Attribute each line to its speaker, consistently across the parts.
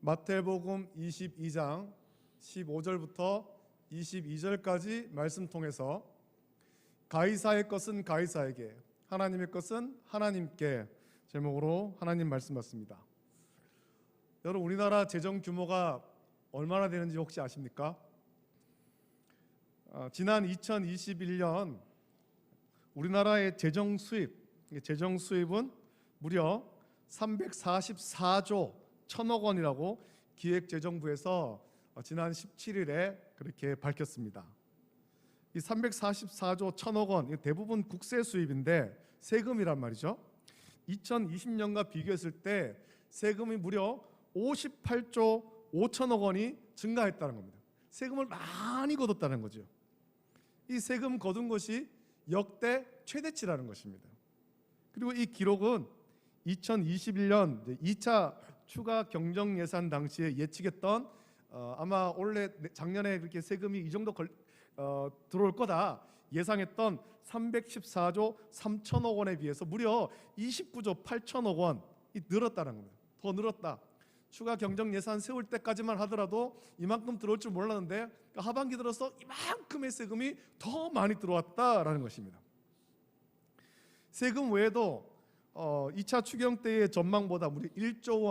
Speaker 1: 마태복음 22장 15절부터 22절까지 말씀 통해서 가이사의 것은 가이사에게, 하나님의 것은 하나님께 제목으로 하나님 말씀 받습니다. 여러분, 우리나라 재정 규모가 얼마나 되는지 혹시 아십니까? 지난 2021년 우리나라의 재정 수입은 무려 344조 1천억 원이라고 기획재정부에서 지난 17일에 그렇게 밝혔습니다. 이 344조 1천억 원, 대부분 국세 수입인데 세금이란 말이죠. 2020년과 비교했을 때 세금이 무려 58조 5천억 원이 증가했다는 겁니다. 세금을 많이 거뒀다는 거죠. 이 세금 거둔 것이 역대 최대치라는 것입니다. 그리고 이 기록은 2021년 2차 추가 경정 예산 당시에 예측했던 아마 원래 작년에 그렇게 세금이 이 정도 들어올 거다 예상했던 314조 3천억 원에 비해서 무려 29조 8천억 원이 늘었다는 겁니다. 더 늘었다. 추가 경정 예산 세울 때까지만 하더라도 이만큼 들어올 줄 몰랐는데 하반기 들어서 이만큼의 세금이 더 많이 들어왔다라는 것입니다. 세금 외에도 2차 추경 때의 전망보다 무려 1조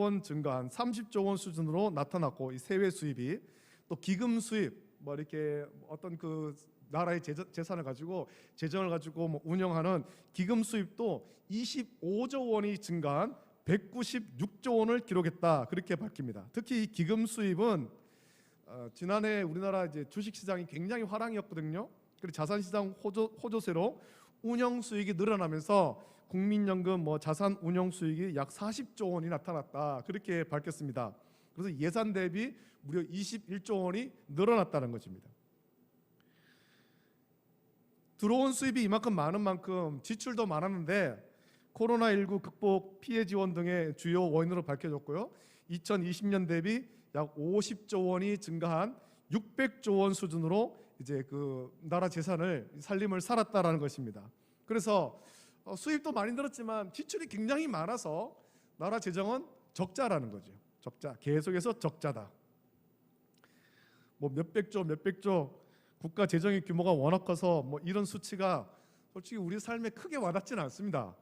Speaker 1: 원 증가한 30조 원 수준으로 나타났고, 이 세외 수입이 또 기금 수입, 이렇게 어떤 그 나라의 재산을 가지고 재정을 가지고 운영하는 기금 수입도 25조 원이 증가한 196조 원을 기록했다, 그렇게 밝힙니다. 특히 이 기금 수입은 지난해 우리나라 이제 주식 시장이 굉장히 화랑이었거든요. 그리고 자산 시장 호조세로 운영 수익이 늘어나면서 국민연금 자산 운용 수익이 약 40조 원이 나타났다, 그렇게 밝혔습니다. 그래서 예산 대비 무려 21조 원이 늘어났다는 것입니다. 들어온 수입이 이만큼 많은 만큼 지출도 많았는데 코로나19 극복 피해 지원 등의 주요 원인으로 밝혀졌고요. 2020년 대비 약 50조 원이 증가한 600조 원 수준으로 이제 그 나라 재산을 살림을 살았다라는 것입니다. 그래서 수입도 많이 늘었지만 지출이 굉장히 많아서 나라 재정은 적자라는 거죠. 적자, 계속해서 적자다. 몇백조 국가 재정의 규모가 워낙 커서 이런 수치가 솔직히 우리 삶에 크게 와닿지는 않습니다.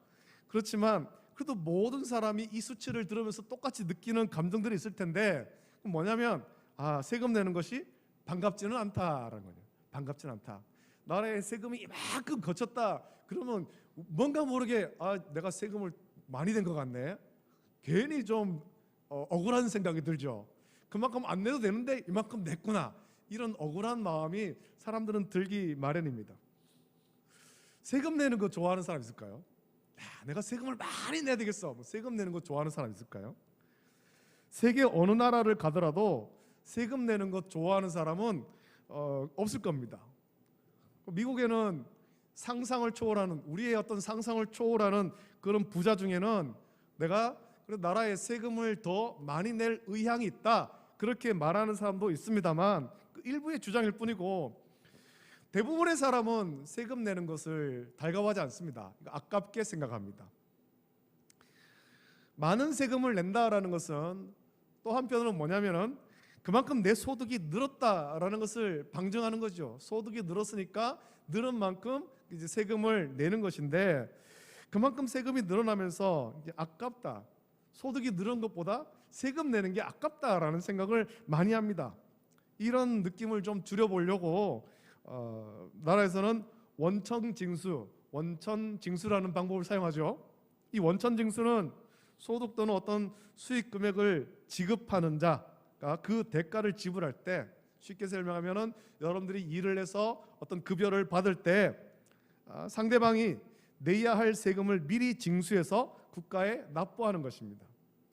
Speaker 1: 그렇지만 그래도 모든 사람이 이 수치를 들으면서 똑같이 느끼는 감정들이 있을 텐데, 뭐냐면 세금 내는 것이 반갑지는 않다라는 거죠. 반갑지는 않다. 나라의 세금이 이만큼 거쳤다 그러면 뭔가 모르게 내가 세금을 많이 낸 것 같네, 괜히 좀 억울한 생각이 들죠. 그만큼 안 내도 되는데 이만큼 냈구나, 이런 억울한 마음이 사람들은 들기 마련입니다. 세금 내는 거 좋아하는 사람 있을까요? 내가 세금을 많이 내야 되겠어, 세금 내는 거 좋아하는 사람 있을까요? 세계 어느 나라를 가더라도 세금 내는 거 좋아하는 사람은 없을 겁니다. 미국에는 상상을 초월하는, 우리의 어떤 상상을 초월하는 그런 부자 중에는 내가 나라에 세금을 더 많이 낼 의향이 있다, 그렇게 말하는 사람도 있습니다만 그 일부의 주장일 뿐이고, 대부분의 사람은 세금 내는 것을 달가워하지 않습니다. 아깝게 생각합니다. 많은 세금을 낸다라는 것은 또 한편으로는 뭐냐면은 그만큼 내 소득이 늘었다라는 것을 방증하는 거죠. 소득이 늘었으니까 늘은 만큼 이제 세금을 내는 것인데, 그만큼 세금이 늘어나면서 이제 아깝다, 소득이 늘은 것보다 세금 내는 게 아깝다라는 생각을 많이 합니다. 이런 느낌을 좀 줄여보려고 나라에서는 원천징수라는 방법을 사용하죠. 이 원천징수는 소득 또는 어떤 수익 금액을 지급하는 자가 그 대가를 지불할 때, 쉽게 설명하면은 여러분들이 일을 해서 어떤 급여를 받을 때 상대방이 내야 할 세금을 미리 징수해서 국가에 납부하는 것입니다.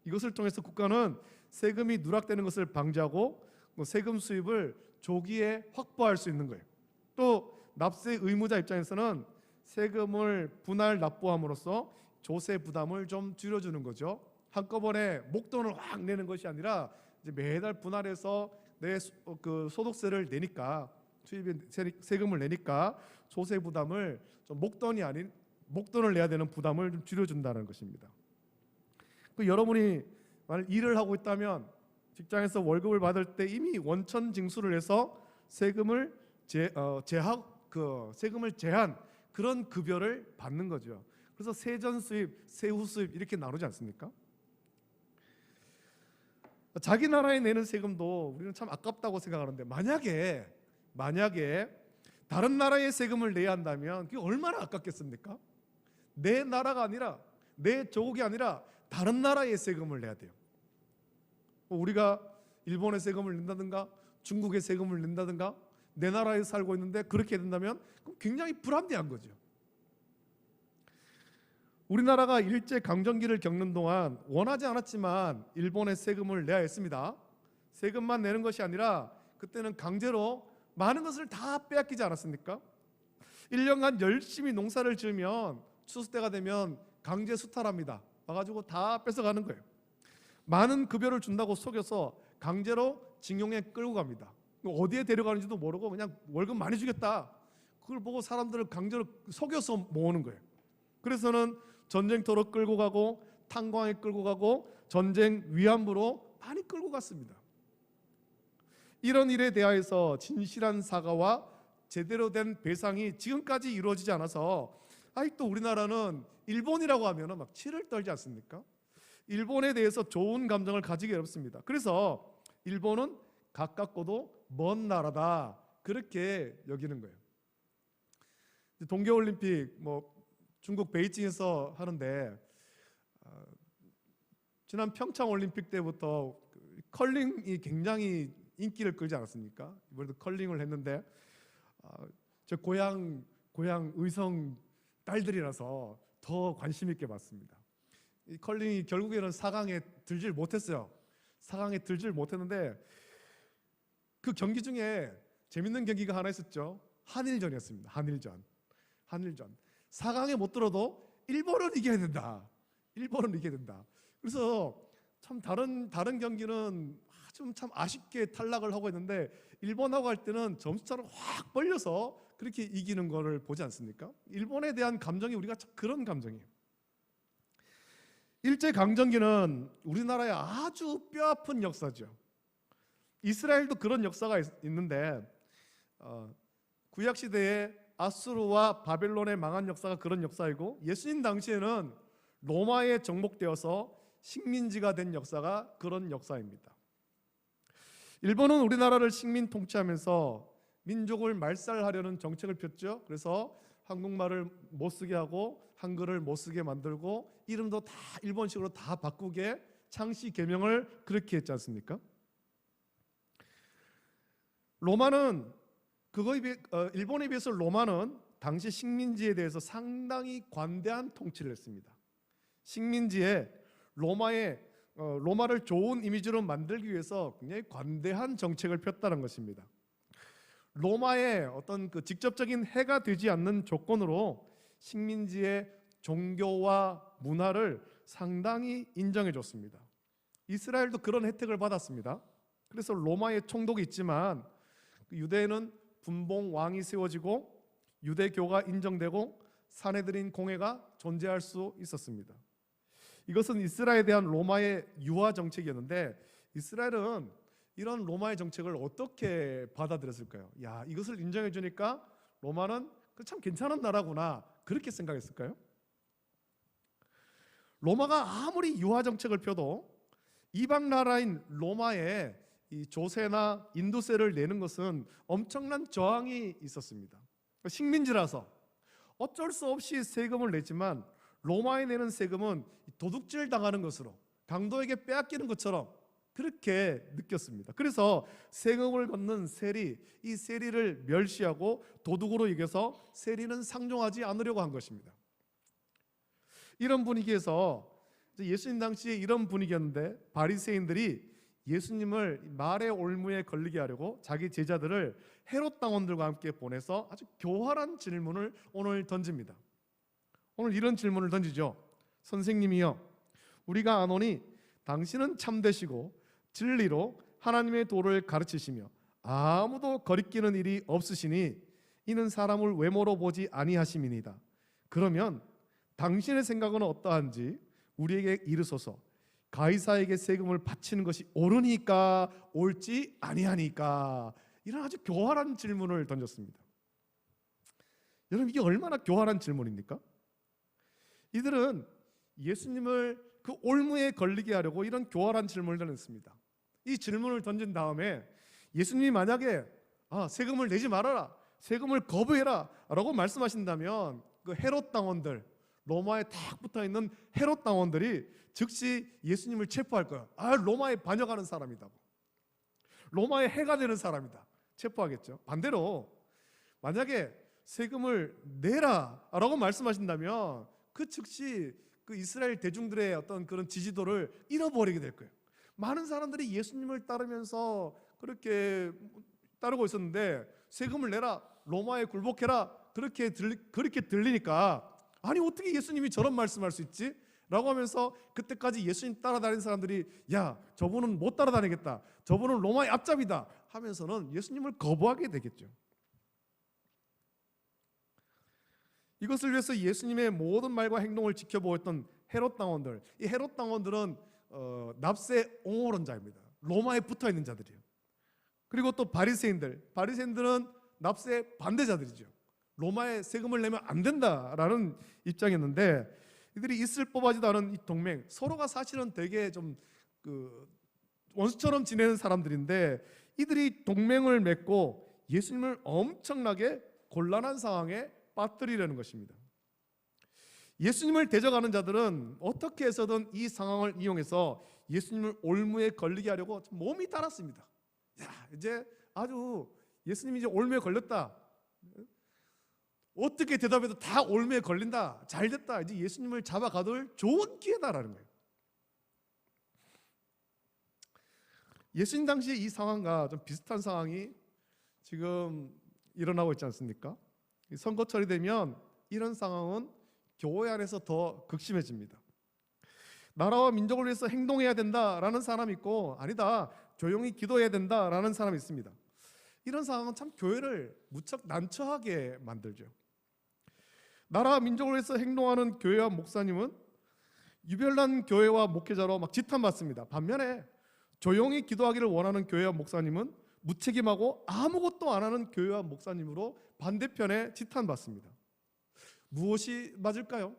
Speaker 1: 이것을 통해서 국가는 세금이 누락되는 것을 방지하고 세금 수입을 조기에 확보할 수 있는 거예요. 또 납세 의무자 입장에서는 세금을 분할 납부함으로써 조세 부담을 좀 줄여주는 거죠. 한꺼번에 목돈을 확 내는 것이 아니라 이제 매달 분할해서 내 그 소득세를 내니까, 수입의 세금을 내니까 조세 부담을 좀 목돈이 아닌 목돈을 내야 되는 부담을 좀 줄여준다는 것입니다. 그 여러분이 만약 일을 하고 있다면 직장에서 월급을 받을 때 이미 원천 징수를 해서 세금을 세금을 제한 그런 급여를 받는 거죠. 그래서 세전 수입, 세후 수입 이렇게 나누지 않습니까? 자기 나라에 내는 세금도 우리는 참 아깝다고 생각하는데 만약에 다른 나라의 세금을 내야 한다면 그게 얼마나 아깝겠습니까? 내 나라가 아니라 내 조국이 아니라 다른 나라의 세금을 내야 돼요. 우리가 일본의 세금을 낸다든가 중국의 세금을 낸다든가 내 나라에 살고 있는데 그렇게 된다면 굉장히 불합리한 거죠. 우리나라가 일제 강점기를 겪는 동안 원하지 않았지만 일본의 세금을 내야 했습니다. 세금만 내는 것이 아니라 그때는 강제로 많은 것을 다 빼앗기지 않았습니까? 1년간 열심히 농사를 지으면 추수 때가 되면 강제 수탈합니다. 와가지고 다 뺏어가는 거예요. 많은 급여를 준다고 속여서 강제로 징용에 끌고 갑니다. 어디에 데려가는지도 모르고 그냥 월급 많이 주겠다. 그걸 보고 사람들을 강제로 속여서 모으는 거예요. 그래서는 전쟁터로 끌고 가고 탄광에 끌고 가고 전쟁 위안부로 많이 끌고 갔습니다. 이런 일에 대하여서 진실한 사과와 제대로 된 배상이 지금까지 이루어지지 않아서 아직도 우리나라는 일본이라고 하면 막 치를 떨지 않습니까? 일본에 대해서 좋은 감정을 가지기 어렵습니다. 그래서 일본은 가깝고도 먼 나라다 그렇게 여기는 거예요. 동계올림픽 중국 베이징에서 하는데 지난 평창올림픽 때부터 컬링이 굉장히 인기를 끌지 않았습니까? 이번에도 컬링을 했는데 저 고향 의성 딸들이라서 더 관심 있게 봤습니다. 이 컬링이 결국에는 4강에 들질 못했어요. 4강에 들질 못했는데 그 경기 중에 재밌는 경기가 하나 있었죠. 한일전이었습니다. 한일전. 4강에 못 들어도 일본은 이겨야 된다. 그래서 참 다른 경기는 좀 참 아쉽게 탈락을 하고 있는데 일본하고 할 때는 점수차를 확 벌려서 그렇게 이기는 거를 보지 않습니까? 일본에 대한 감정이 우리가 참 그런 감정이에요. 일제 강점기는 우리나라의 아주 뼈아픈 역사죠. 이스라엘도 그런 역사가 있는데 구약 시대에 아수르와 바벨론의 망한 역사가 그런 역사이고 예수님 당시에는 로마에 정복되어서 식민지가 된 역사가 그런 역사입니다. 일본은 우리나라를 식민 통치하면서 민족을 말살하려는 정책을 폈죠. 그래서 한국말을 못 쓰게 하고 한글을 못 쓰게 만들고 이름도 다 일본식으로 다 바꾸게 창씨 개명을 그렇게 했지 않습니까? 일본에 비해서 로마는 당시 식민지에 대해서 상당히 관대한 통치를 했습니다. 식민지에 로마를 좋은 이미지로 만들기 위해서 굉장히 관대한 정책을 폈다는 것입니다. 로마의 어떤 그 직접적인 해가 되지 않는 조건으로 식민지의 종교와 문화를 상당히 인정해 줬습니다. 이스라엘도 그런 혜택을 받았습니다. 그래서 로마의 총독이 있지만 유대에는 분봉 왕이 세워지고 유대교가 인정되고 사내들인 공회가 존재할 수 있었습니다. 이것은 이스라엘에 대한 로마의 유화 정책이었는데 이스라엘은 이런 로마의 정책을 어떻게 받아들였을까요? 야, 이것을 인정해 주니까 로마는 참 괜찮은 나라구나 그렇게 생각했을까요? 로마가 아무리 유화 정책을 펴도 이방 나라인 로마에 이 조세나 인도세를 내는 것은 엄청난 저항이 있었습니다. 식민지라서 어쩔 수 없이 세금을 내지만 로마에 내는 세금은 도둑질 당하는 것으로 강도에게 빼앗기는 것처럼 그렇게 느꼈습니다. 그래서 세금을 걷는 세리, 이 세리를 멸시하고 도둑으로 여겨서 세리는 상종하지 않으려고 한 것입니다. 이런 분위기에서 예수님 당시에 이런 분위기였는데 바리새인들이 예수님을 말의 올무에 걸리게 하려고 자기 제자들을 헤롯 당원들과 함께 보내서 아주 교활한 질문을 오늘 던집니다. 오늘 이런 질문을 던지죠. 선생님이여, 우리가 아노니 당신은 참되시고 진리로 하나님의 도를 가르치시며 아무도 거리끼는 일이 없으시니 이는 사람을 외모로 보지 아니하심이니이다. 그러면 당신의 생각은 어떠한지 우리에게 이르소서. 가이사에게 세금을 바치는 것이 옳으니까 옳지 아니하니까? 이런 아주 교활한 질문을 던졌습니다. 여러분, 이게 얼마나 교활한 질문입니까? 이들은 예수님을 그 올무에 걸리게 하려고 이런 교활한 질문을 던졌습니다. 이 질문을 던진 다음에 예수님이 만약에 세금을 내지 말아라, 세금을 거부해라 라고 말씀하신다면 그 헤롯 당원들, 로마에 딱 붙어있는 헤롯 당원들이 즉시 예수님을 체포할 거야. 로마에 반역하는 사람이다, 로마의 해가 되는 사람이다, 체포하겠죠. 반대로 만약에 세금을 내라 라고 말씀하신다면 그 즉시 그 이스라엘 대중들의 어떤 그런 지지도를 잃어버리게 될 거예요. 많은 사람들이 예수님을 따르면서 그렇게 따르고 있었는데 세금을 내라, 로마에 굴복해라, 그렇게 들리니까 아니 어떻게 예수님이 저런 말씀할 수 있지? 라고 하면서 그때까지 예수님 따라다니는 사람들이 야, 저분은 못 따라다니겠다, 저분은 로마의 앞잡이다 하면서는 예수님을 거부하게 되겠죠. 이것을 위해서 예수님의 모든 말과 행동을 지켜보았던 헤롯 당원들, 이 헤롯 당원들은 납세 옹호론자입니다. 로마에 붙어있는 자들이에요. 그리고 또 바리새인들은 납세 반대자들이죠. 로마에 세금을 내면 안 된다라는 입장이었는데, 이들이 있을 법하지도 않은 이 동맹, 서로가 사실은 되게 좀 원수처럼 지내는 사람들인데 이들이 동맹을 맺고 예수님을 엄청나게 곤란한 상황에 빠뜨리려는 것입니다. 예수님을 대적하는 자들은 어떻게 해서든 이 상황을 이용해서 예수님을 올무에 걸리게 하려고 몸이 달았습니다. 이제 아주 예수님이 이제 올무에 걸렸다, 어떻게 대답해도 다 올무에 걸린다, 잘됐다, 이제 예수님을 잡아가둘 좋은 기회다라는 거예요. 예수님 당시 이 상황과 좀 비슷한 상황이 지금 일어나고 있지 않습니까? 선거철이 되면 이런 상황은 교회 안에서 더 극심해집니다. 나라와 민족을 위해서 행동해야 된다라는 사람이 있고, 아니다, 조용히 기도해야 된다라는 사람이 있습니다. 이런 상황은 참 교회를 무척 난처하게 만들죠. 나라와 민족을 위해서 행동하는 교회와 목사님은 유별난 교회와 목회자로 막 지탄받습니다. 반면에 조용히 기도하기를 원하는 교회와 목사님은 무책임하고 아무것도 안 하는 교회와 목사님으로 반대편에 지탄받습니다. 무엇이 맞을까요?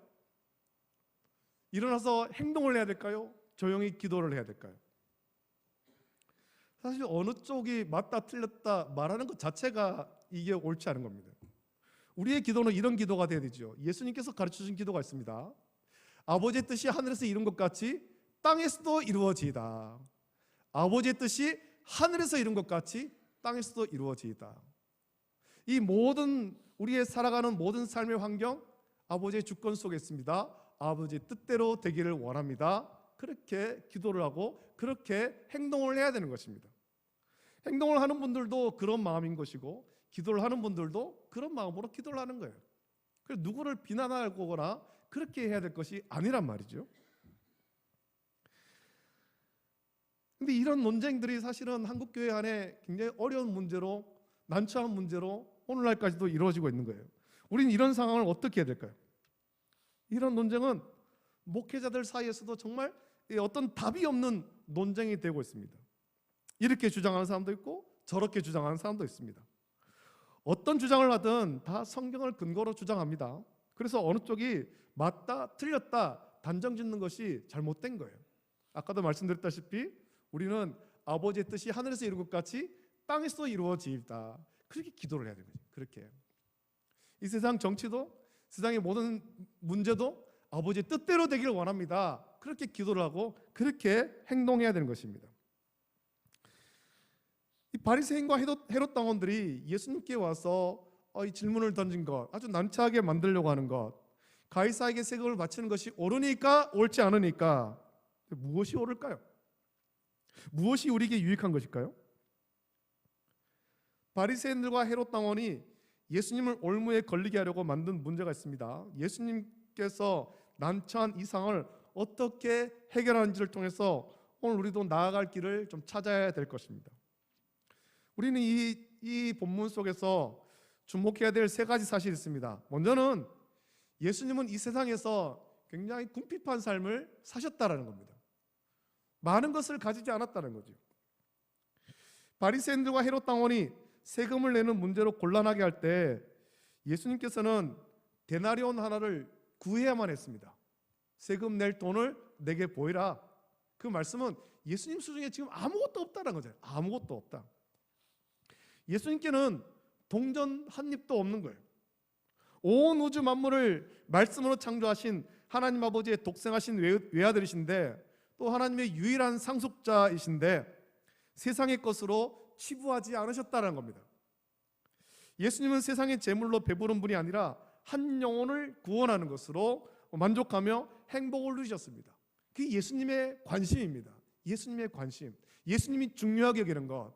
Speaker 1: 일어나서 행동을 해야 될까요? 조용히 기도를 해야 될까요? 사실 어느 쪽이 맞다 틀렸다 말하는 것 자체가 이게 옳지 않은 겁니다. 우리의 기도는 이런 기도가 돼야 되죠. 예수님께서 가르쳐주신 기도가 있습니다. 아버지의 뜻이 하늘에서 이룬 것 같이 땅에서도 이루어지이다. 아버지의 뜻이 하늘에서 이룬 것 같이 땅에서도 이루어지이다. 이 모든 우리의 살아가는 모든 삶의 환경, 아버지의 주권 속에 있습니다. 아버지의 뜻대로 되기를 원합니다. 그렇게 기도를 하고 그렇게 행동을 해야 되는 것입니다. 행동을 하는 분들도 그런 마음인 것이고, 기도를 하는 분들도 그런 마음으로 기도를 하는 거예요. 그래서 누구를 비난하거나 그렇게 해야 될 것이 아니란 말이죠. 근데 이런 논쟁들이 사실은 한국교회 안에 굉장히 어려운 문제로, 난처한 문제로 오늘날까지도 이루어지고 있는 거예요. 우리는 이런 상황을 어떻게 해야 될까요? 이런 논쟁은 목회자들 사이에서도 정말 어떤 답이 없는 논쟁이 되고 있습니다. 이렇게 주장하는 사람도 있고 저렇게 주장하는 사람도 있습니다. 어떤 주장을 하든 다 성경을 근거로 주장합니다. 그래서 어느 쪽이 맞다 틀렸다 단정 짓는 것이 잘못된 거예요. 아까도 말씀드렸다시피 우리는 아버지의 뜻이 하늘에서 이룬 것 같이 땅에서 이루어지이다, 그렇게 기도를 해야 되는 거죠. 그렇게 이 세상 정치도, 세상의 모든 문제도 아버지의 뜻대로 되기를 원합니다. 그렇게 기도를 하고 그렇게 행동해야 되는 것입니다. 이 바리새인과 헤롯 당원들이 예수님께 와서 이 질문을 던진 것, 아주 난처하게 만들려고 하는 것, 가이사에게 세금을 바치는 것이 옳으니까 옳지 않으니까, 무엇이 옳을까요? 무엇이 우리에게 유익한 것일까요? 바리새인들과 헤롯 당원이 예수님을 올무에 걸리게 하려고 만든 문제가 있습니다. 예수님께서 난처한 이 상황을 어떻게 해결하는지를 통해서 오늘 우리도 나아갈 길을 좀 찾아야 될 것입니다. 우리는 이 본문 속에서 주목해야 될 세 가지 사실이 있습니다. 먼저는 예수님은 이 세상에서 굉장히 궁핍한 삶을 사셨다라는 겁니다. 많은 것을 가지지 않았다는 거죠. 바리새인들과 헤롯 당원이 세금을 내는 문제로 곤란하게 할 때 예수님께서는 데나리온 하나를 구해야만 했습니다. 세금 낼 돈을 내게 보이라. 그 말씀은 예수님 수중에 지금 아무것도 없다는 거죠. 아무것도 없다. 예수님께는 동전 한 입도 없는 거예요. 온 우주 만물을 말씀으로 창조하신 하나님 아버지의 독생하신 외아들이신데, 또 하나님의 유일한 상속자이신데 세상의 것으로 치부하지 않으셨다는 겁니다. 예수님은 세상의 재물로 배부른 분이 아니라 한 영혼을 구원하는 것으로 만족하며 행복을 누리셨습니다. 그게 예수님의 관심입니다. 예수님의 관심, 예수님이 중요하게 여기는 것.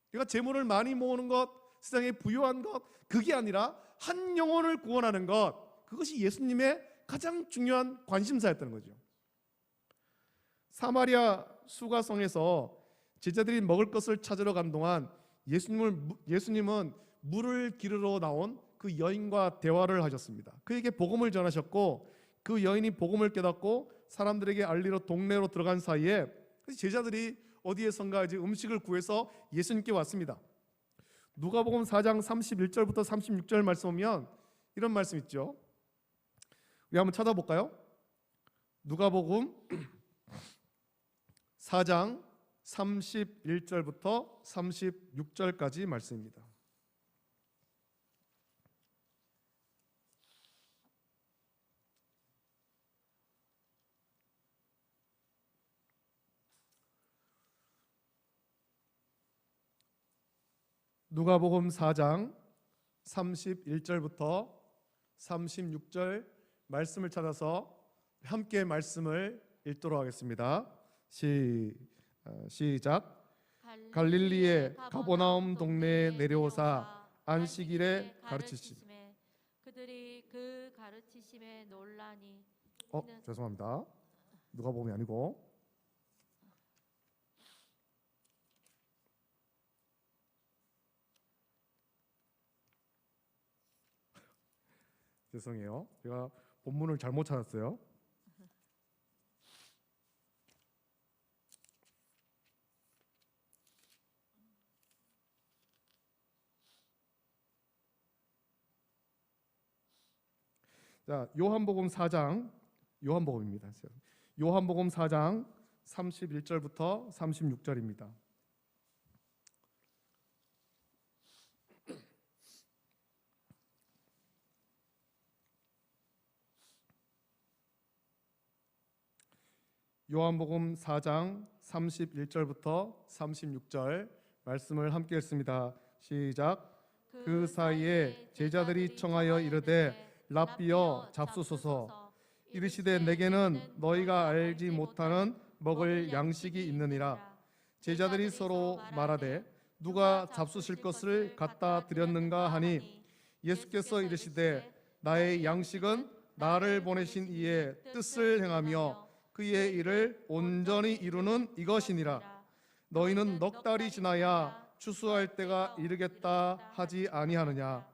Speaker 1: 그러니까 재물을 많이 모으는 것, 세상에 부유한 것, 그게 아니라 한 영혼을 구원하는 것, 그것이 예수님의 가장 중요한 관심사였다는 거죠. 사마리아 수가성에서 제자들이 먹을 것을 찾으러 간 동안 예수님은 물을 기르러 나온 그 여인과 대화를 하셨습니다. 그에게 복음을 전하셨고, 그 여인이 복음을 깨닫고 사람들에게 알리러 동네로 들어간 사이에 제자들이 어디에선가 이제 음식을 구해서 예수님께 왔습니다. 누가복음 4장 31절부터 36절 말씀 보면 이런 말씀 있죠. 우리 한번 찾아볼까요? 누가복음 4장 31절부터 36절까지 말씀입니다. 누가복음 4장 31절부터 36절 말씀을 찾아서 함께 말씀을 읽도록 하겠습니다. 시작. 갈릴리의 가버나움 동네에 내려오사 안식일에 가르치시매
Speaker 2: 그들이 그 가르치심에 놀라니.
Speaker 1: 죄송합니다. 누가복음이 아니고 죄송해요. 제가 본문을 잘못 찾았어요. 자, 요한복음 4장, 요한복음입니다. 요한복음 4장 31절부터 36절입니다. 요한복음 4장 31절부터 36절 말씀을 함께 읽습니다. 시작. 그 사이에 제자들이 청하여 이르되 랍비여 잡수소서. 이르시되 내게는 너희가 알지 못하는 먹을 양식이 있느니라. 제자들이 서로 말하되 누가 잡수실 것을 갖다 드렸는가 하니 예수께서 이르시되 나의 양식은 나를 보내신 이의 뜻을 행하며 그의 일을 온전히 이루는 이것이니라. 너희는 넉 달이 지나야 추수할 때가 이르겠다 하지 아니하느냐.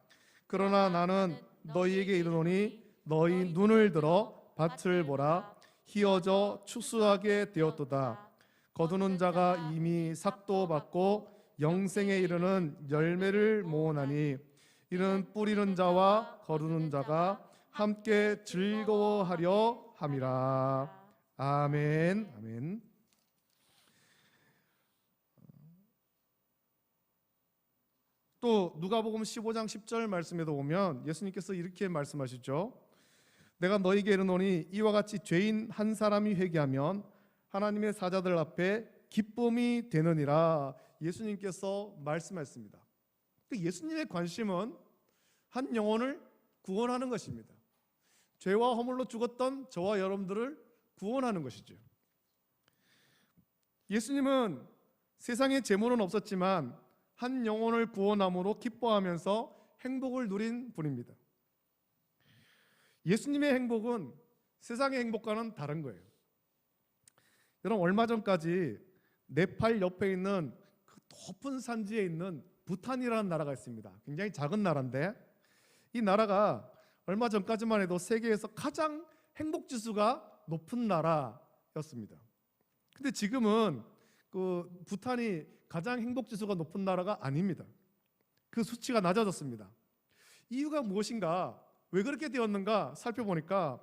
Speaker 1: 그러나 나는 너희에게 이르노니 너희 눈을 들어 밭을 보라. 희어져 추수하게 되었도다. 거두는 자가 이미 삭도 받고 영생에 이르는 열매를 모으나니 이는 뿌리는 자와 거두는 자가 함께 즐거워하려 함이라. 아멘. 아멘. 또 누가복음 15장 10절 말씀에도 보면 예수님께서 이렇게 말씀하시죠. 내가 너희에게 이르노니 이와 같이 죄인 한 사람이 회개하면 하나님의 사자들 앞에 기쁨이 되느니라. 예수님께서 말씀하셨습니다. 예수님의 관심은 한 영혼을 구원하는 것입니다. 죄와 허물로 죽었던 저와 여러분들을 구원하는 것이죠. 예수님은 세상에 재물은 없었지만 한 영혼을 구원함으로 기뻐하면서 행복을 누린 분입니다. 예수님의 행복은 세상의 행복과는 다른 거예요. 여러분, 얼마 전까지 네팔 옆에 있는 그 높은 산지에 있는 부탄이라는 나라가 있습니다. 굉장히 작은 나라인데 이 나라가 얼마 전까지만 해도 세계에서 가장 행복 지수가 높은 나라였습니다. 근데 지금은 그 부탄이 가장 행복 지수가 높은 나라가 아닙니다. 그 수치가 낮아졌습니다. 이유가 무엇인가? 왜 그렇게 되었는가 살펴보니까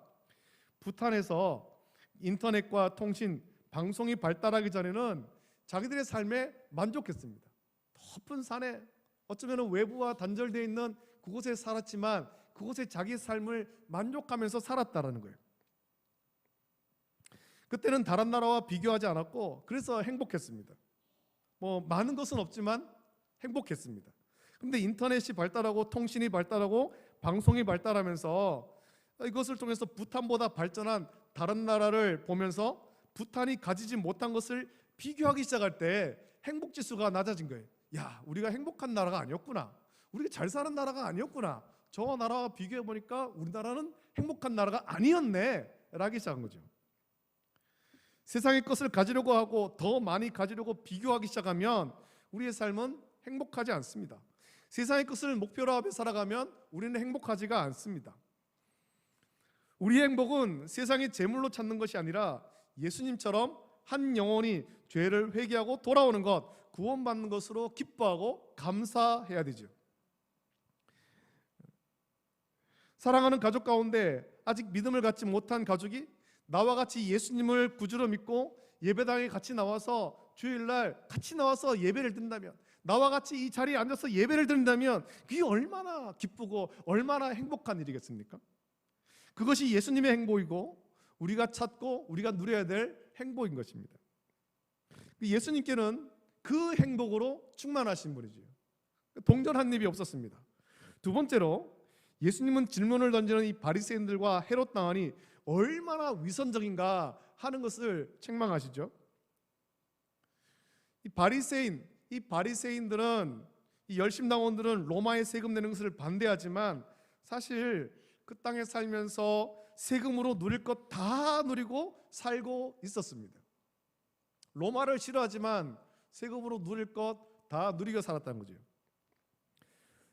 Speaker 1: 부탄에서 인터넷과 통신, 방송이 발달하기 전에는 자기들의 삶에 만족했습니다. 높은 산에 어쩌면 외부와 단절되어 있는 그곳에 살았지만 그곳에 자기 삶을 만족하면서 살았다라는 거예요. 그때는 다른 나라와 비교하지 않았고 그래서 행복했습니다. 뭐 많은 것은 없지만 행복했습니다. 그런데 인터넷이 발달하고 통신이 발달하고 방송이 발달하면서 이것을 통해서 부탄보다 발전한 다른 나라를 보면서 부탄이 가지지 못한 것을 비교하기 시작할 때 행복지수가 낮아진 거예요. 야, 우리가 행복한 나라가 아니었구나. 우리가 잘 사는 나라가 아니었구나. 저 나라와 비교해 보니까 우리나라는 행복한 나라가 아니었네 라기 시작한 거죠. 세상의 것을 가지려고 하고 더 많이 가지려고 비교하기 시작하면 우리의 삶은 행복하지 않습니다. 세상의 것을 목표로 하며 살아가면 우리는 행복하지가 않습니다. 우리의 행복은 세상의 재물로 찾는 것이 아니라 예수님처럼 한 영혼이 죄를 회개하고 돌아오는 것, 구원받는 것으로 기뻐하고 감사해야 되죠. 사랑하는 가족 가운데 아직 믿음을 갖지 못한 가족이 나와 같이 예수님을 구주로 믿고 예배당에 같이 나와서 주일날 같이 나와서 예배를 드린다면, 나와 같이 이 자리에 앉아서 예배를 드린다면 그게 얼마나 기쁘고 얼마나 행복한 일이겠습니까? 그것이 예수님의 행복이고 우리가 찾고 우리가 누려야 될 행복인 것입니다. 예수님께는 그 행복으로 충만하신 분이죠. 동전 한 입이 없었습니다. 두 번째로 예수님은 질문을 던지는 이 바리새인들과 헤롯 당원이 얼마나 위선적인가 하는 것을 책망하시죠. 이 바리새인들은, 이 열심당원들은 로마의 세금 내는 것을 반대하지만 사실 그 땅에 살면서 세금으로 누릴 것 다 누리고 살고 있었습니다. 로마를 싫어하지만 세금으로 누릴 것 다 누리고 살았다는 거죠.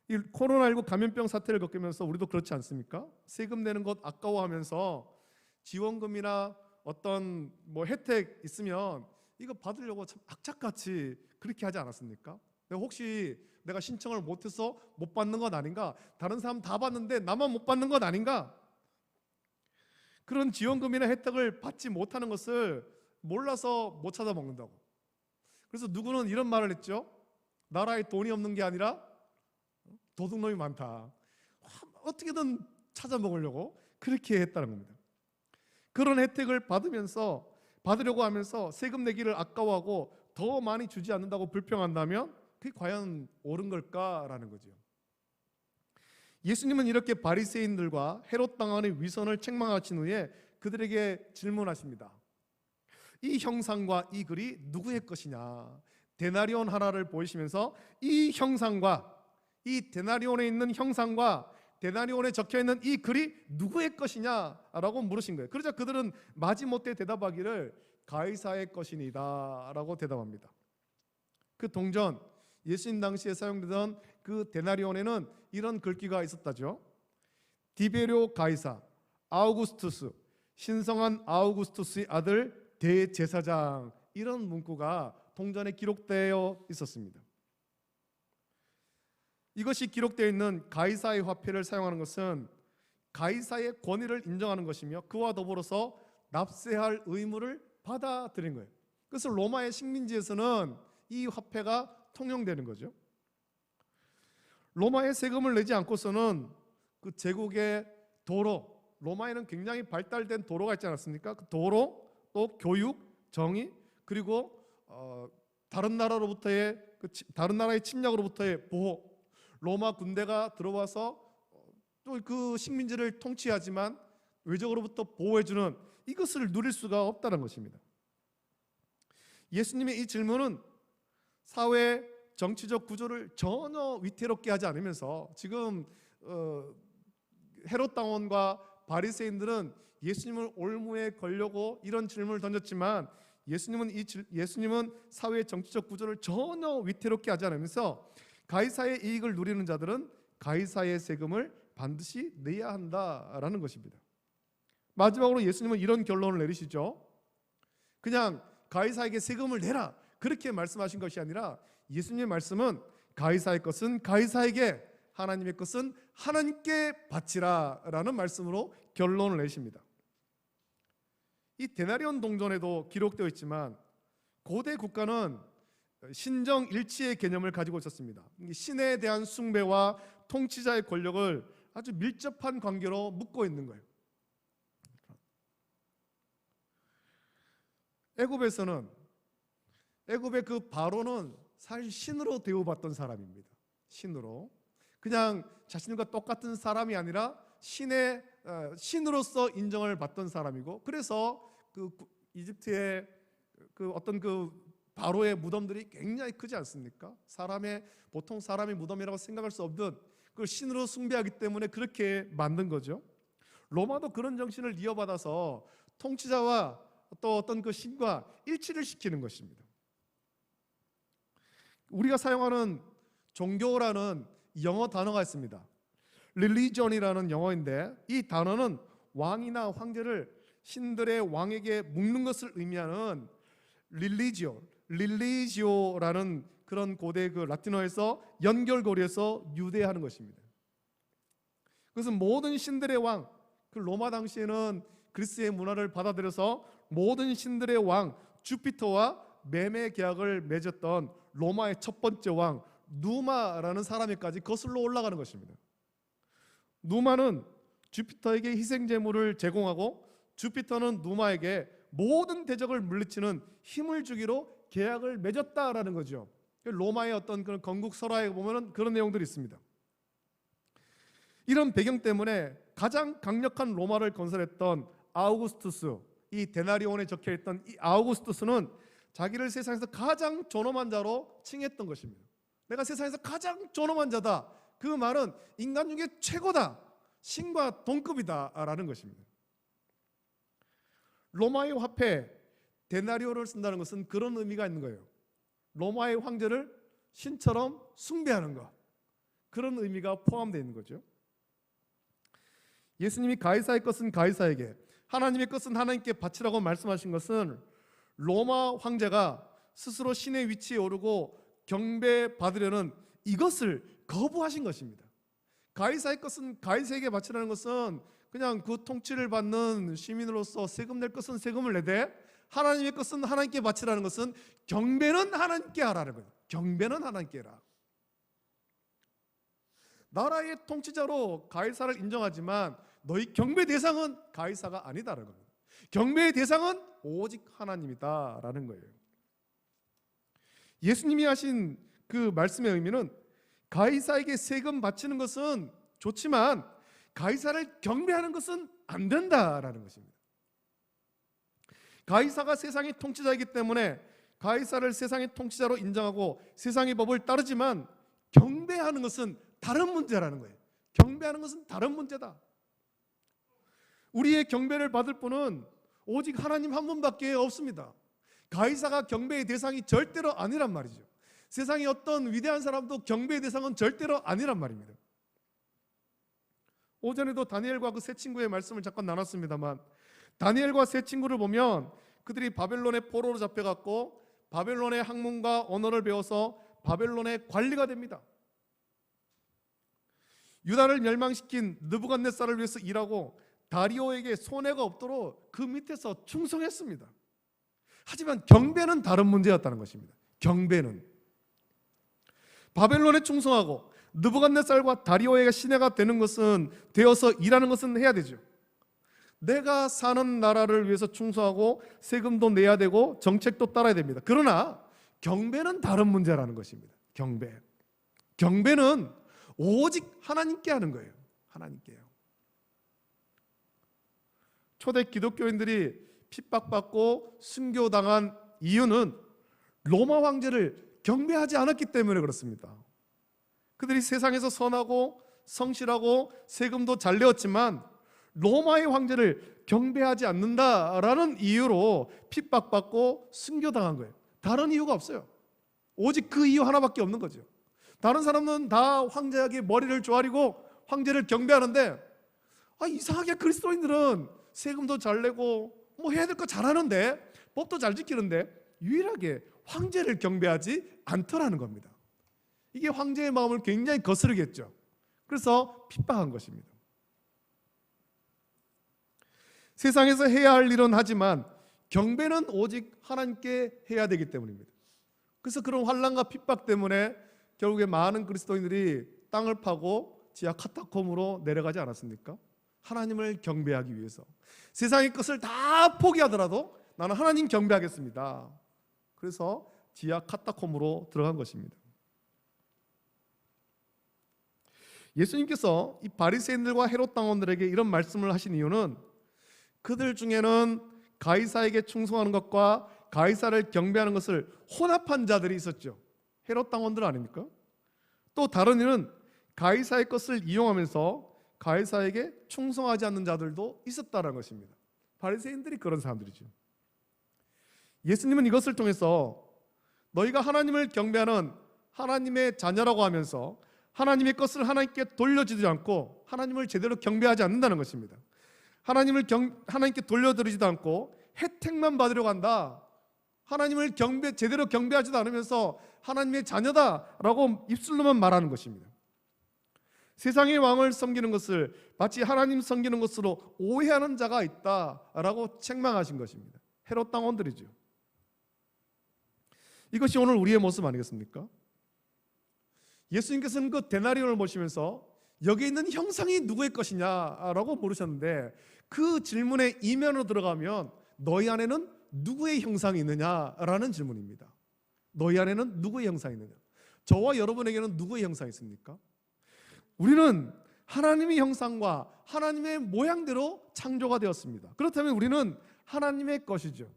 Speaker 1: 이 코로나19 감염병 사태를 겪으면서 우리도 그렇지 않습니까? 세금 내는 것 아까워하면서 지원금이나 어떤 혜택 있으면 이거 받으려고 참 악착같이 그렇게 하지 않았습니까? 혹시 내가 신청을 못해서 못 받는 건 아닌가? 다른 사람 다 받는데 나만 못 받는 건 아닌가? 그런 지원금이나 혜택을 받지 못하는 것을 몰라서 못 찾아 먹는다고. 그래서 누구는 이런 말을 했죠. 나라에 돈이 없는 게 아니라 도둑놈이 많다. 어떻게든 찾아 먹으려고 그렇게 했다는 겁니다. 그런 혜택을 받으려고 하면서 세금 내기를 아까워하고 더 많이 주지 않는다고 불평한다면 그게 과연 옳은 걸까라는 거죠. 예수님은 이렇게 바리새인들과 헤롯 당원의 위선을 책망하신 후에 그들에게 질문하십니다. 이 형상과 이 글이 누구의 것이냐? 데나리온 하나를 보이시면서 이 형상과 이 데나리온에 있는 형상과 데나리온에 적혀있는 이 글이 누구의 것이냐라고 물으신 거예요. 그러자 그들은 마지못해 대답하기를 가이사의 것이니이다 라고 대답합니다. 그 동전, 예수님 당시에 사용되던 그 데나리온에는 이런 글귀가 있었다죠. 디베료 가이사, 아우구스투스, 신성한 아우구스투스의 아들 대제사장, 이런 문구가 동전에 기록되어 있었습니다. 이것이 기록되어 있는 가이사의 화폐를 사용하는 것은 가이사의 권위를 인정하는 것이며 그와 더불어서 납세할 의무를 받아들인 거예요. 그래서 로마의 식민지에서는 이 화폐가 통용되는 거죠. 로마의 세금을 내지 않고서는 그 제국의 도로, 로마에는 굉장히 발달된 도로가 있지 않았습니까? 그 도로, 또 교육, 정의, 그리고 다른 나라의 침략으로부터의 보호, 로마 군대가 들어와서 또 그 식민지를 통치하지만 외적으로부터 보호해주는 이것을 누릴 수가 없다는 것입니다. 예수님의 이 질문은 사회 정치적 구조를 전혀 위태롭게 하지 않으면서 지금 헤롯 당원과 바리새인들은 예수님을 올무에 걸려고 이런 질문을 던졌지만 예수님은 사회의 정치적 구조를 전혀 위태롭게 하지 않으면서 가이사의 이익을 누리는 자들은 가이사의 세금을 반드시 내야 한다라는 것입니다. 마지막으로 예수님은 이런 결론을 내리시죠. 그냥 가이사에게 세금을 내라 그렇게 말씀하신 것이 아니라 예수님의 말씀은 가이사의 것은 가이사에게, 하나님의 것은 하나님께 바치라 라는 말씀으로 결론을 내십니다. 이 데나리온 동전에도 기록되어 있지만 고대 국가는 신정일치의 개념을 가지고 있었습니다. 신에 대한 숭배와 통치자의 권력을 아주 밀접한 관계로 묶고 있는 거예요. 애굽의 그 바로는 사실 신으로 대우받던 사람입니다. 신으로, 그냥 자신과 똑같은 사람이 아니라 신으로서 인정을 받던 사람이고, 그래서 그 이집트의 그 어떤 그 바로의 무덤들이 굉장히 크지 않습니까? 보통 사람의 무덤이라고 생각할 수 없는 그걸 신으로 숭배하기 때문에 그렇게 만든 거죠. 로마도 그런 정신을 이어받아서 통치자와 또 어떤 그 신과 일치를 시키는 것입니다. 우리가 사용하는 종교라는 영어 단어가 있습니다. religion이라는 영어인데, 이 단어는 왕이나 황제를 신들의 왕에게 묶는 것을 의미하는 religio라는 그런 고대 그 라틴어에서 연결고리에서 유대하는 것입니다. 그것은 모든 신들의 왕, 그 로마 당시에는 그리스의 문화를 받아들여서 모든 신들의 왕 주피터와 매매 계약을 맺었던 로마의 첫 번째 왕 누마라는 사람에까지 거슬러 올라가는 것입니다. 누마는 주피터에게 희생 제물을 제공하고, 주피터는 누마에게 모든 대적을 물리치는 힘을 주기로 계약을 맺었다라는 거죠. 로마의 어떤 그런 건국 설화에 보면은 그런 내용들이 있습니다. 이런 배경 때문에 가장 강력한 로마를 건설했던 아우구스투스, 이 데나리온에 적혀 있던 이 아우구스투스는 자기를 세상에서 가장 존엄한 자로 칭했던 것입니다. 내가 세상에서 가장 존엄한 자다. 그 말은 인간 중에 최고다, 신과 동급이다라는 것입니다. 로마의 화폐 데나리온을 쓴다는 것은 그런 의미가 있는 거예요. 로마의 황제를 신처럼 숭배하는 것, 그런 의미가 포함되어 있는 거죠. 예수님이 가이사의 것은 가이사에게, 하나님의 것은 하나님께 바치라고 말씀하신 것은 로마 황제가 스스로 신의 위치에 오르고 경배받으려는 이것을 거부하신 것입니다. 가이사의 것은 가이사에게 바치라는 것은 그냥 그 통치를 받는 시민으로서 세금 낼 것은 세금을 내되, 하나님의 것은 하나님께 바치라는 것은 경배는 하나님께 하라는 거예요. 경배는 하나님께 해라. 나라의 통치자로 가이사를 인정하지만 너희 경배 대상은 가이사가 아니다라는 겁니다. 경배의 대상은 오직 하나님이다라는 거예요. 예수님이 하신 그 말씀의 의미는 가이사에게 세금 바치는 것은 좋지만 가이사를 경배하는 것은 안 된다라는 것입니다. 가이사가 세상의 통치자이기 때문에 가이사를 세상의 통치자로 인정하고 세상의 법을 따르지만 경배하는 것은 다른 문제라는 거예요. 경배하는 것은 다른 문제다. 우리의 경배를 받을 분은 오직 하나님 한 분밖에 없습니다. 가이사가 경배의 대상이 절대로 아니란 말이죠. 세상의 어떤 위대한 사람도 경배의 대상은 절대로 아니란 말입니다. 오전에도 다니엘과 그 세 친구의 말씀을 잠깐 나눴습니다만, 다니엘과 세 친구를 보면 그들이 바벨론의 포로로 잡혀갔고 바벨론의 학문과 언어를 배워서 바벨론의 관리가 됩니다. 유다를 멸망시킨 느부갓네살을 위해서 일하고 다리오에게 손해가 없도록 그 밑에서 충성했습니다. 하지만 경배는 다른 문제였다는 것입니다. 경배는 바벨론에 충성하고 느부갓네살과 다리오에게 신하가 되어서 일하는 것은 해야 되죠. 내가 사는 나라를 위해서 충성하고 세금도 내야 되고 정책도 따라야 됩니다. 그러나 경배는 다른 문제라는 것입니다. 경배는 오직 하나님께 하는 거예요. 하나님께요. 초대 기독교인들이 핍박받고 순교당한 이유는 로마 황제를 경배하지 않았기 때문에 그렇습니다. 그들이 세상에서 선하고 성실하고 세금도 잘 내었지만 로마의 황제를 경배하지 않는다라는 이유로 핍박받고 순교당한 거예요. 다른 이유가 없어요. 오직 그 이유 하나밖에 없는 거죠. 다른 사람은 다 황제에게 머리를 조아리고 황제를 경배하는데, 이상하게 그리스도인들은 세금도 잘 내고 뭐 해야 될 거 잘하는데, 법도 잘 지키는데 유일하게 황제를 경배하지 않더라는 겁니다. 이게 황제의 마음을 굉장히 거스르겠죠. 그래서 핍박한 것입니다. 세상에서 해야 할 일은 하지만 경배는 오직 하나님께 해야 되기 때문입니다. 그래서 그런 환난과 핍박 때문에 결국에 많은 그리스도인들이 땅을 파고 지하 카타콤으로 내려가지 않았습니까? 하나님을 경배하기 위해서. 세상의 것을 다 포기하더라도 나는 하나님 경배하겠습니다. 그래서 지하 카타콤으로 들어간 것입니다. 예수님께서 이 바리새인들과 헤롯 당원들에게 이런 말씀을 하신 이유는 그들 중에는 가이사에게 충성하는 것과 가이사를 경배하는 것을 혼합한 자들이 있었죠. 헤롯 당원들 아닙니까? 또 다른 이는 가이사의 것을 이용하면서 가이사에게 충성하지 않는 자들도 있었다는 것입니다. 바리새인들이 그런 사람들이죠. 예수님은 이것을 통해서 너희가 하나님을 경배하는 하나님의 자녀라고 하면서 하나님의 것을 하나님께 돌려주지 않고 하나님을 제대로 경배하지 않는다는 것입니다. 하나님께 돌려드리지도 않고 혜택만 받으려고 한다. 하나님을 제대로 경배하지도 않으면서 하나님의 자녀다라고 입술로만 말하는 것입니다. 세상의 왕을 섬기는 것을 마치 하나님 섬기는 것으로 오해하는 자가 있다라고 책망하신 것입니다. 헤롯 당원들이죠. 이것이 오늘 우리의 모습 아니겠습니까? 예수님께서는 그 데나리온을 보시면서 여기 있는 형상이 누구의 것이냐라고 물으셨는데 그 질문의 이면으로 들어가면 너희 안에는 누구의 형상이 있느냐라는 질문입니다. 너희 안에는 누구의 형상이 있느냐? 저와 여러분에게는 누구의 형상이 있습니까? 우리는 하나님의 형상과 하나님의 모양대로 창조가 되었습니다. 그렇다면 우리는 하나님의 것이죠.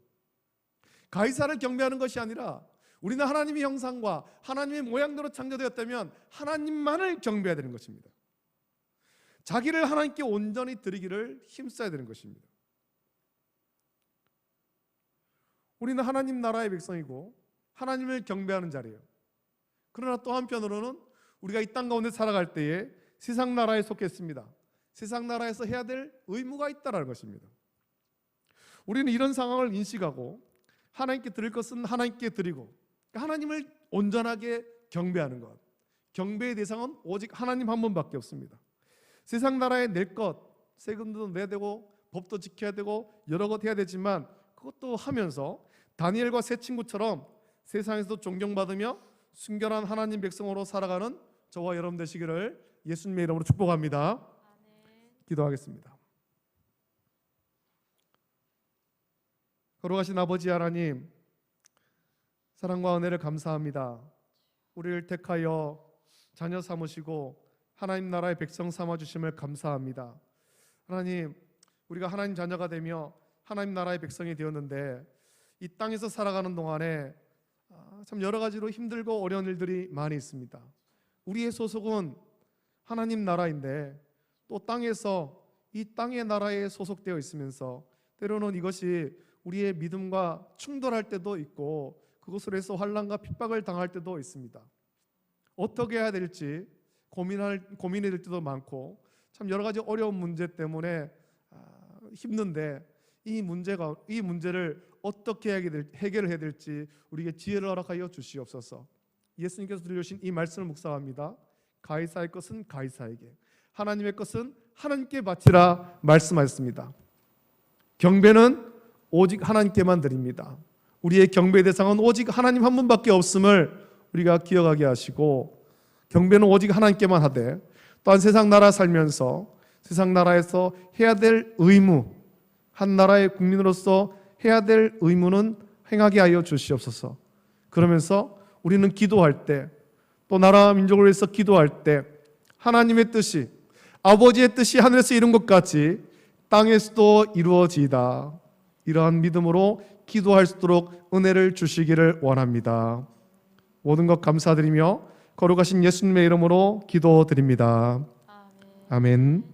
Speaker 1: 가이사를 경배하는 것이 아니라 우리는 하나님의 형상과 하나님의 모양대로 창조되었다면 하나님만을 경배해야 되는 것입니다. 자기를 하나님께 온전히 드리기를 힘써야 되는 것입니다. 우리는 하나님 나라의 백성이고 하나님을 경배하는 자리예요. 그러나 또 한편으로는 우리가 이 땅 가운데 살아갈 때에 세상 나라에 속했습니다. 세상 나라에서 해야 될 의무가 있다는 것입니다. 우리는 이런 상황을 인식하고 하나님께 드릴 것은 하나님께 드리고 하나님을 온전하게 경배하는 것. 경배의 대상은 오직 하나님 한 분밖에 없습니다. 세상 나라에 낼 것, 세금도 내야 되고 법도 지켜야 되고 여러 것 해야 되지만 그것도 하면서 다니엘과 세 친구처럼 세상에서도 존경받으며 순결한 하나님 백성으로 살아가는 저와 여러분 되시기를 예수님의 이름으로 축복합니다.
Speaker 2: 아멘.
Speaker 1: 기도하겠습니다. 거룩하신 아버지 하나님, 사랑과 은혜를 감사합니다. 우리를 택하여 자녀 삼으시고 하나님 나라의 백성 삼아주심을 감사합니다. 하나님, 우리가 하나님 자녀가 되며 하나님 나라의 백성이 되었는데 이 땅에서 살아가는 동안에 참 여러 가지로 힘들고 어려운 일들이 많이 있습니다. 우리의 소속은 하나님 나라인데 또 땅에서 이 땅의 나라에 소속되어 있으면서 때로는 이것이 우리의 믿음과 충돌할 때도 있고 그것으로 해서 환난과 핍박을 당할 때도 있습니다. 어떻게 해야 될지 고민이 될 때도 많고 참 여러 가지 어려운 문제 때문에 힘든데 이 문제를 어떻게 해결을 해야 될지 우리에게 지혜를 허락하여 주시옵소서. 예수님께서 들려주신 이 말씀을 묵상합니다. 가이사의 것은 가이사에게, 하나님의 것은 하나님께 바치라 말씀하셨습니다. 경배는 오직 하나님께만 드립니다. 우리의 경배의 대상은 오직 하나님 한 분밖에 없음을 우리가 기억하게 하시고 경배는 오직 하나님께만 하되 또한 세상 나라 살면서 세상 나라에서 해야 될 의무, 한 나라의 국민으로서 해야 될 의무는 행하게 하여 주시옵소서. 그러면서 우리는 기도할 때 또 나라 민족을 위해서 기도할 때 하나님의 뜻이 아버지의 뜻이 하늘에서 이룬 것 같이 땅에서도 이루어지이다. 이러한 믿음으로 기도할 수 있도록 은혜를 주시기를 원합니다. 모든 것 감사드리며 거룩하신 예수님의 이름으로 기도드립니다.
Speaker 2: 아멘.
Speaker 1: 아멘.